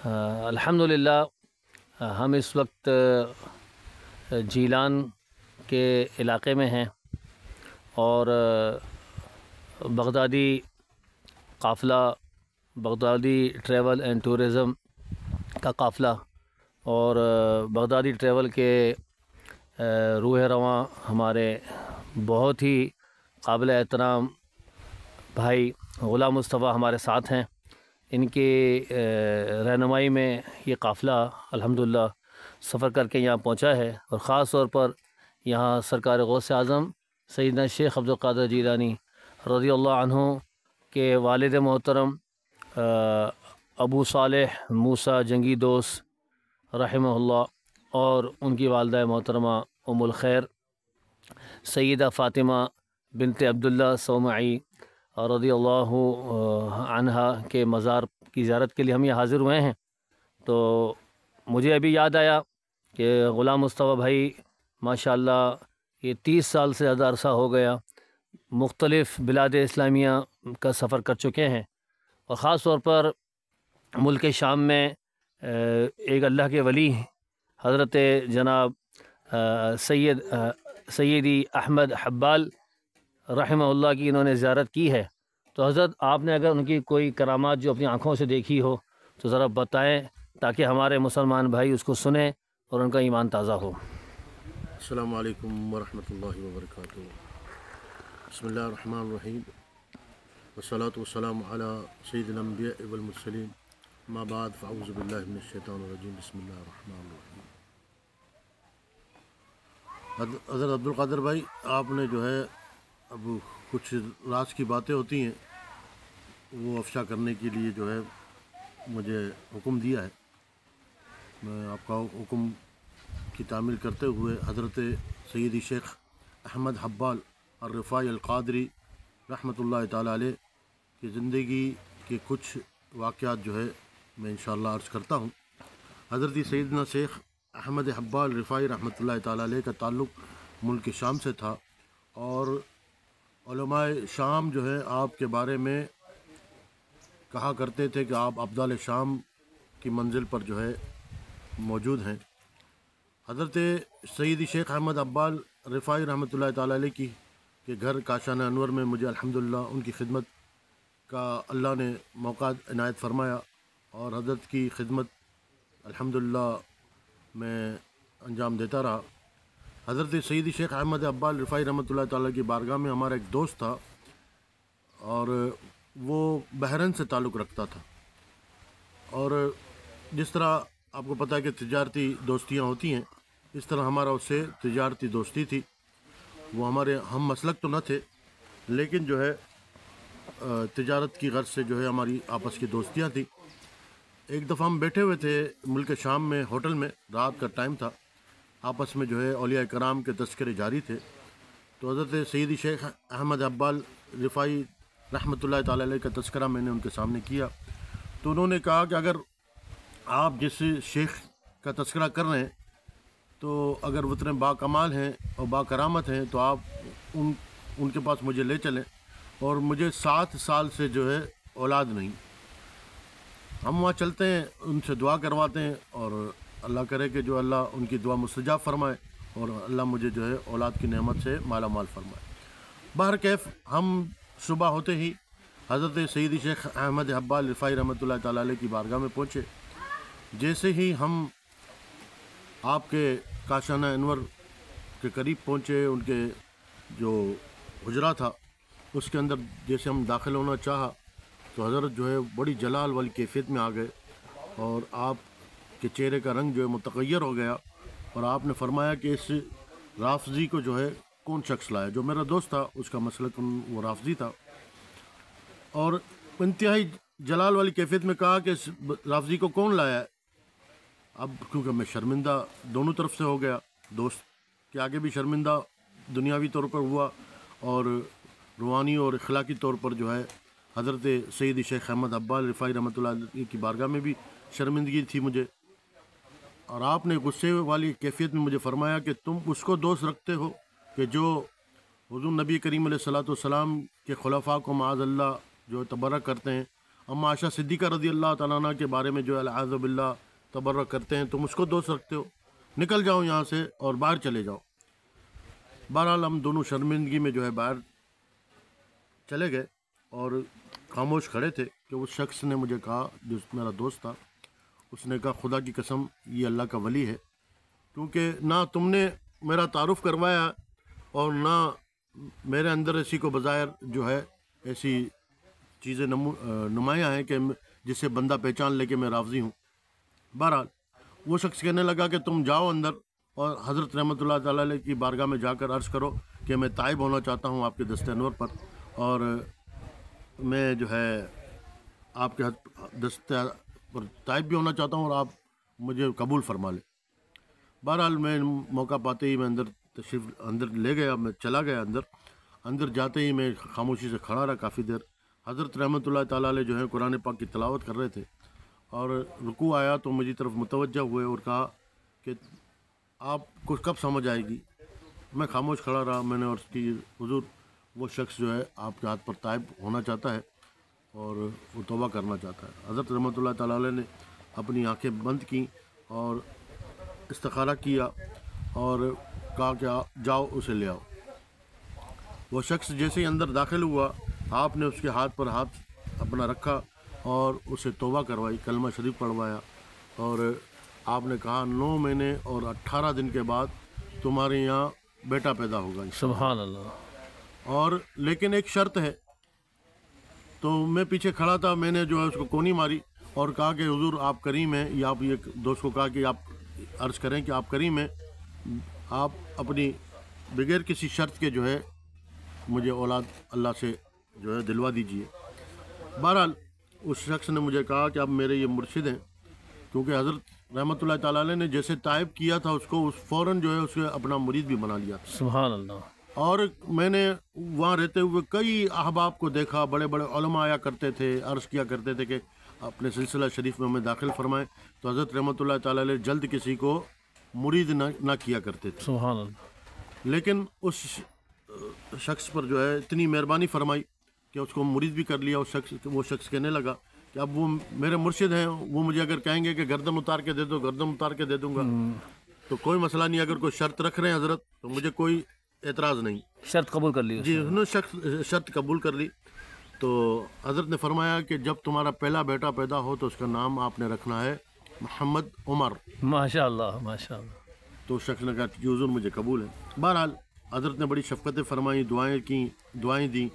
الحمدللہ ہم اس وقت جیلان کے علاقے میں ہیں اور بغدادی قافلہ، بغدادی ٹریول اینڈ ٹورزم کا قافلہ اور بغدادی ٹریول کے روح رواں ہمارے بہت ہی قابل احترام بھائی غلام مصطفیٰ ہمارے ساتھ ہیں۔ ان کی رہنمائی میں یہ قافلہ الحمدللہ سفر کر کے یہاں پہنچا ہے، اور خاص طور پر یہاں سرکار غوث اعظم سیدنا شیخ عبدالقادر جیلانی رضی اللہ عنہ کے والد محترم ابو صالح موسیٰ جنگی دوست رحمہ اللہ اور ان کی والدہ محترمہ ام الخیر سیدہ فاطمہ بنت عبداللہ صومعی رضی اللہ عنہا کے مزار کی زیارت کے لیے ہم یہ حاضر ہوئے ہیں۔ تو مجھے ابھی یاد آیا کہ غلام مصطفیٰ بھائی ماشاءاللہ یہ 30 سال سے زیادہ عرصہ ہو گیا مختلف بلاد اسلامیہ کا سفر کر چکے ہیں، اور خاص طور پر ملک شام میں ایک اللہ کے ولی حضرت جناب سیدی احمد حبال رحمہ اللہ کی انہوں نے زیارت کی ہے۔ تو حضرت آپ نے اگر ان کی کوئی کرامات جو اپنی آنکھوں سے دیکھی ہو تو ذرا بتائیں تاکہ ہمارے مسلمان بھائی اس کو سنیں اور ان کا ایمان تازہ ہو۔ السلام علیکم ورحمۃ اللہ وبرکاتہ۔ بسم اللہ الرحمن الرحیم، والصلاة والسلام علی سید الانبیاء والمرسلین، اما بعد فاعوذ باللہ من الشیطان الرجیم، بسم اللہ الرحمن الرحیم۔ حضرت عبدالقادر بھائی، آپ نے جو ہے اب کچھ راز کی باتیں ہوتی ہیں وہ افشا کرنے کے لیے جو ہے مجھے حکم دیا ہے۔ میں آپ کا حکم کی تعمیل کرتے ہوئے حضرت سیدی شیخ احمد حبال الرفاعی القادری رحمۃ اللہ تعالیٰ علیہ کی زندگی کے کچھ واقعات جو ہے میں انشاءاللہ عرض کرتا ہوں۔ حضرت سیدنا شیخ احمد حبال رفاعی رحمۃ اللہ تعالیٰ علیہ کا تعلق ملک شام سے تھا، اور علماء شام جو ہے آپ کے بارے میں کہا کرتے تھے کہ آپ ابدال شام کی منزل پر جو ہے موجود ہیں۔ حضرت سیدی شیخ احمد حبال رفاعی رحمۃ اللہ تعالیٰ علیہ کی کے گھر کاشانہ انور میں مجھے الحمدللہ ان کی خدمت کا اللہ نے موقع عنایت فرمایا، اور حضرت کی خدمت الحمدللہ میں انجام دیتا رہا۔ حضرت سیدی شیخ احمد حبال رفاعی رحمۃ اللہ تعالیٰ کی بارگاہ میں ہمارا ایک دوست تھا، اور وہ بحرین سے تعلق رکھتا تھا، اور جس طرح آپ کو پتہ ہے کہ تجارتی دوستیاں ہوتی ہیں، اس طرح ہمارا اس سے تجارتی دوستی تھی۔ وہ ہمارے ہم مسلک تو نہ تھے، لیکن جو ہے تجارت کی غرض سے جو ہے ہماری آپس کی دوستیاں تھیں۔ ایک دفعہ ہم بیٹھے ہوئے تھے ملک شام میں ہوٹل میں، رات کا ٹائم تھا، آپس میں جو ہے اولیاء کرام کے تذکرے جاری تھے۔ تو حضرت سیدی شیخ احمد حبال رفاعی رحمۃ اللہ تعالیٰ علیہ کا تذکرہ میں نے ان کے سامنے کیا، تو انہوں نے کہا کہ اگر آپ جس شیخ کا تذکرہ کر رہے ہیں تو اگر وہ اتنے با کمال ہیں اور با کرامت ہیں تو آپ ان کے پاس مجھے لے چلیں، اور مجھے 7 سال سے جو ہے اولاد نہیں۔ ہم وہاں چلتے ہیں، ان سے دعا کرواتے ہیں، اور اللہ کرے کہ جو اللہ ان کی دعا مستجاب فرمائے، اور اللہ مجھے جو ہے اولاد کی نعمت سے مالا مال فرمائے۔ بہرکیف ہم صبح ہوتے ہی حضرت سیدی شیخ احمد حبال رفاعی رحمۃ اللہ تعالیٰ علیہ کی بارگاہ میں پہنچے۔ جیسے ہی ہم آپ کے کاشانہ انور کے قریب پہنچے، ان کے جو حجرہ تھا اس کے اندر جیسے ہم داخل ہونا چاہا تو حضرت جو ہے بڑی جلال والی کیفیت میں آ گئے، اور آپ کے چہرے کا رنگ جو ہے متغیر ہو گیا، اور آپ نے فرمایا کہ اس رافضی کو جو ہے کون شخص لایا۔ جو میرا دوست تھا اس کا مسلک وہ رافضی تھا، اور انتہائی جلال والی کیفیت میں کہا کہ اس رافضی کو کون لایا ہے۔ اب کیونکہ میں شرمندہ دونوں طرف سے ہو گیا، دوست کے آگے بھی شرمندہ دنیاوی طور پر ہوا، اور روحانی اور اخلاقی طور پر جو ہے حضرت سیدی شیخ احمد حبال رفاعی رحمۃ اللہ علیہ کی بارگاہ میں بھی شرمندگی تھی مجھے۔ اور آپ نے غصے والی کیفیت میں مجھے فرمایا کہ تم اس کو دوست رکھتے ہو کہ جو حضور نبی کریم علیہ الصلوۃ والسلام کے خلفاء کو معاذ اللہ جو تبرک کرتے ہیں، ہم عائشہ صدیقہ رضی اللہ تعالیٰ عنہ کے بارے میں جو ہے اعوذ باللہ تبرک کرتے ہیں، تم اس کو دوست رکھتے ہو، نکل جاؤ یہاں سے اور باہر چلے جاؤ۔ بہرحال ہم دونوں شرمندگی میں جو ہے باہر چلے گئے اور خاموش کھڑے تھے کہ اس شخص نے مجھے کہا، جو میرا دوست تھا، اس نے کہا خدا کی قسم یہ اللہ کا ولی ہے، کیونکہ نہ تم نے میرا تعارف کروایا اور نہ میرے اندر ایسی کو بظاہر جو ہے ایسی چیزیں نمایاں ہیں کہ جس سے بندہ پہچان لے کہ میں رافضی ہوں۔ بہرحال وہ شخص کہنے لگا کہ تم جاؤ اندر اور حضرت رحمۃ اللہ تعالیٰ علیہ کی بارگاہ میں جا کر عرض کرو کہ میں تائب ہونا چاہتا ہوں آپ کے دست انور پر، اور میں جو ہے آپ کے دست پر تائب بھی ہونا چاہتا ہوں اور آپ مجھے قبول فرما لیں۔ بہرحال میں موقع پاتے ہی میں اندر لے گیا، میں چلا گیا اندر جاتے ہی میں خاموشی سے کھڑا رہا کافی دیر۔ حضرت رحمۃ اللہ تعالیٰ علیہ جو ہے قرآن پاک کی تلاوت کر رہے تھے اور رکوع آیا تو مجھے طرف متوجہ ہوئے اور کہا کہ آپ کو کب سمجھ آئے گی؟ میں خاموش کھڑا رہا۔ میں نے عرض کی حضور وہ شخص جو ہے آپ کے ہاتھ پر تائب ہونا چاہتا ہے اور وہ توبہ کرنا چاہتا ہے۔ حضرت رحمۃ اللہ تعالیٰ علیہ نے اپنی آنکھیں بند کیں اور استخارہ کیا اور کہا کہ جاؤ اسے لے آؤ۔ وہ شخص جیسے ہی اندر داخل ہوا، آپ نے اس کے ہاتھ پر ہاتھ اپنا رکھا اور اسے توبہ کروائی، کلمہ شریف پڑھوایا، اور آپ نے کہا 9 مہینے اور 18 دن کے بعد تمہارے یہاں بیٹا پیدا ہوگا۔ سبحان اللہ۔ اور لیکن ایک شرط ہے۔ تو میں پیچھے کھڑا تھا، میں نے جو ہے اس کو کونی ماری اور کہا کہ حضور آپ کریم ہیں، یا آپ یہ دوست کو کہا کہ آپ عرض کریں کہ آپ کریم ہیں، آپ اپنی بغیر کسی شرط کے جو ہے مجھے اولاد اللہ سے جو ہے دلوا دیجیے۔ بہرحال اس شخص نے مجھے کہا کہ آپ میرے یہ مرشد ہیں، کیونکہ حضرت رحمۃ اللہ تعالیٰ علیہ نے جیسے طائب کیا تھا اس کو فوراً جو ہے اسے اپنا مرید بھی بنا لیا تھا۔ سبحان اللہ۔ اور میں نے وہاں رہتے ہوئے کئی احباب کو دیکھا، بڑے بڑے علماء آیا کرتے تھے، عرض کیا کرتے تھے کہ اپنے سلسلہ شریف میں ہمیں داخل فرمائیں، تو حضرت رحمۃ اللہ تعالیٰ علیہ جلد کسی کو مرید نہ کیا کرتے تھے۔ سبحان اللہ۔ لیکن اس شخص پر جو ہے اتنی مہربانی فرمائی کہ اس کو مرید بھی کر لیا۔ وہ شخص کہنے لگا کہ اب وہ میرے مرشد ہیں، وہ مجھے اگر کہیں گے کہ گردن اتار کے دے دو، گردن اتار کے دے دوں گا، تو کوئی مسئلہ نہیں۔ اگر کوئی شرط رکھ رہے ہیں حضرت تو مجھے کوئی اعتراض نہیں۔ شرط قبول کر لی؟ جی، انہوں نے شرط قبول کر لی۔ تو حضرت نے فرمایا کہ جب تمہارا پہلا بیٹا پیدا ہو تو اس کا نام آپ نے رکھنا ہے محمد عمر۔ ماشاء اللہ ماشاء اللہ۔ تو اس شخص نے کہا کہ حضور مجھے قبول ہے۔ بہرحال حضرت نے بڑی شفقتیں فرمائیں، دعائیں دیں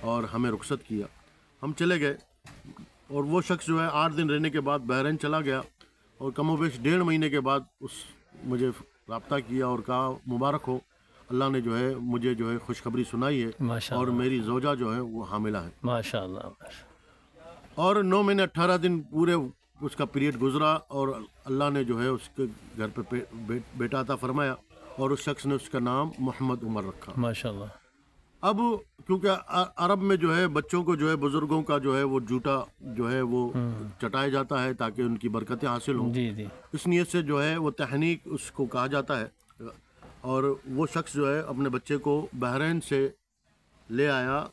اور ہمیں رخصت کیا۔ ہم چلے گئے اور وہ شخص جو ہے 8 دن رہنے کے بعد بحرین چلا گیا، اور کم و بیش 1.5 مہینے کے بعد مجھے رابطہ کیا اور کہا مبارک ہو، اللہ نے جو ہے مجھے جو ہے خوشخبری سنائی ہے اور میری زوجہ جو ہے وہ حاملہ ہے۔ ماشاء اللہ۔ اور 9 مہینے 18 دن پورے اس کا پیریڈ گزرا اور اللہ نے جو ہے اس کے گھر پہ بیٹا عطا فرمایا، اور اس شخص نے اس کا نام محمد عمر رکھا۔ ماشاء اللہ۔ اب کیونکہ عرب میں جو ہے بچوں کو جو ہے بزرگوں کا جو ہے وہ جوتا جو ہے وہ چٹایا جاتا ہے تاکہ ان کی برکتیں حاصل ہوں، جی جی، اس نیت سے جو ہے وہ تحنیک اس کو کہا جاتا ہے۔ اور وہ شخص جو ہے اپنے بچے کو بحرین سے لے آیا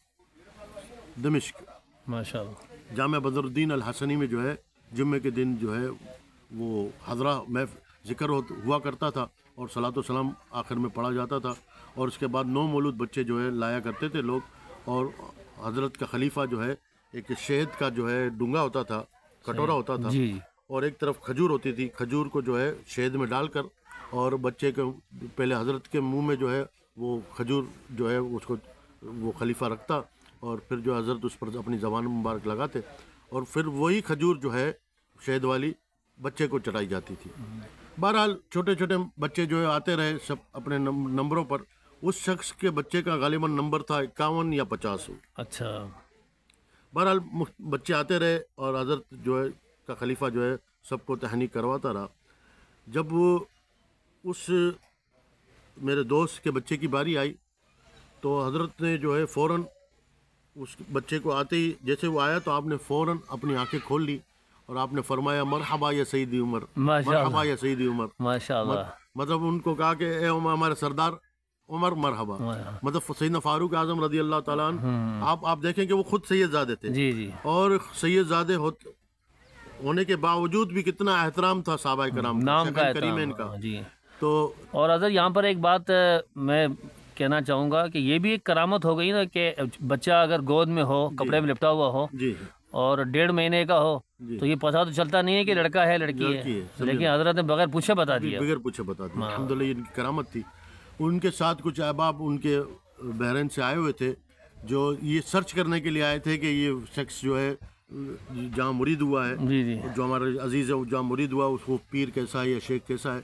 دمشق، ماشاء اللہ، جامع بدر الدین الحسنی میں جو ہے جمعے کے دن جو ہے وہ حضرہ میں ذکر ہوا کرتا تھا اور صلاۃ و سلام آخر میں پڑھا جاتا تھا، اور اس کے بعد 9 مولود بچے جو ہے لایا کرتے تھے لوگ، اور حضرت کا خلیفہ جو ہے ایک شہد کا جو ہے ڈونگا ہوتا تھا، کٹورا ہوتا تھا، جی، اور ایک طرف کھجور ہوتی تھی، کھجور کو جو ہے شہد میں ڈال کر اور بچے کے پہلے حضرت کے منہ میں جو ہے وہ کھجور جو ہے اس کو وہ خلیفہ رکھتا، اور پھر جو حضرت اس پر اپنی زبان مبارک لگاتے، اور پھر وہی کھجور جو ہے شہد والی بچے کو چڑھائی جاتی تھی۔ بہرحال چھوٹے چھوٹے بچے جو ہے آتے رہے سب اپنے نمبروں پر۔ اس شخص کے بچے کا غالباً نمبر تھا 51 یا 50۔ اچھا، بہرحال بچے آتے رہے اور حضرت جو ہے کا خلیفہ جو ہے سب کو تہنیک کرواتا رہا۔ جب وہ اس میرے دوست کے بچے کی باری آئی تو حضرت نے جو ہے فوراً اس بچے کو آتے ہی جیسے وہ آیا تو آپ نے فوراً اپنی آنکھیں کھول لی اور آپ نے فرمایا مرحبا یا سیدی عمر، مرحبا یا سیدی عمر۔ ماشاء اللہ، مطلب ان کو کہا کہ اے ہمارے سردار، عمر مرحبا. مطلب سیدنا فاروق اعظم رضی اللہ تعالیٰ عنہ آپ دیکھیں کہ وہ خود سید زادے تھے جی جی اور سید زادے ہونے کے باوجود بھی کتنا احترام تھا صحابہ کرام نام کا کریمین کا. جی. تو اور حضرت یہاں پر ایک بات میں کہنا چاہوں گا کہ یہ بھی ایک کرامت ہو گئی نا کہ بچہ اگر گود میں ہو کپڑے میں لپٹا ہوا ہو جی اور 1.5 مہینے کا ہو تو یہ پتہ تو چلتا نہیں ہے کہ لڑکا ہے لڑکی ہے, لیکن حضرت نے بغیر پوچھے بتا دیا. بغیر پوچھے بتا دیا. الحمدللہ یہ ان کی کرامت تھی. ان کے ساتھ کچھ احباب ان کے بحرین سے آئے ہوئے تھے جو یہ سرچ کرنے کے لیے آئے تھے کہ یہ شخص جو ہے جہاں مرید ہوا ہے, جی جی جو ہمارے عزیز ہے جہاں مرید ہوا اس کو پیر کیسا ہے یا شیخ کیسا ہے.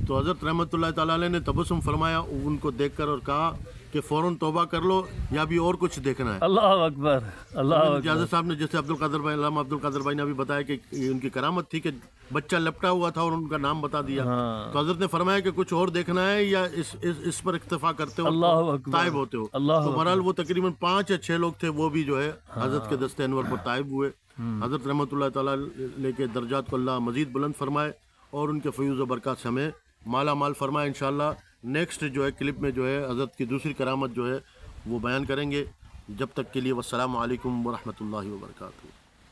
تو حضرت رحمۃ اللہ تعالیٰ علیہ نے تبسم فرمایا ان کو دیکھ کر اور کہا کہ فوراً توبہ کر لو یا بھی اور کچھ دیکھنا ہے. اللہ اکبر اللہ اکبر. حضرت صاحب نے جیسے عبد القادر بھائی علامہ عبد القادر بھائی نے ابھی بتایا کہ یہ ان کی کرامت تھی کہ بچہ لپٹا ہوا تھا اور ان کا نام بتا دیا. تو حضرت نے فرمایا کہ کچھ اور دیکھنا ہے یا اس پر اکتفا کرتے ہو اللہ اکبر طائب ہوتے ہو. تو بہرحال وہ تقریباً 5 یا 6 لوگ تھے وہ بھی جو ہے حضرت کے دست انور پر طائب ہوئے. حضرت رحمۃ اللہ تعالیٰ لے کے درجات کو اللہ مزید بلند فرمائے اور ان کے فیوز و برکات سے ہمیں مالا مال فرمائے. انشاءاللہ نیکسٹ جو ہے کلپ میں جو ہے حضرت کی دوسری کرامت جو ہے وہ بیان کریں گے. جب تک کے لیے والسلام علیکم ورحمۃ اللہ وبرکاتہ.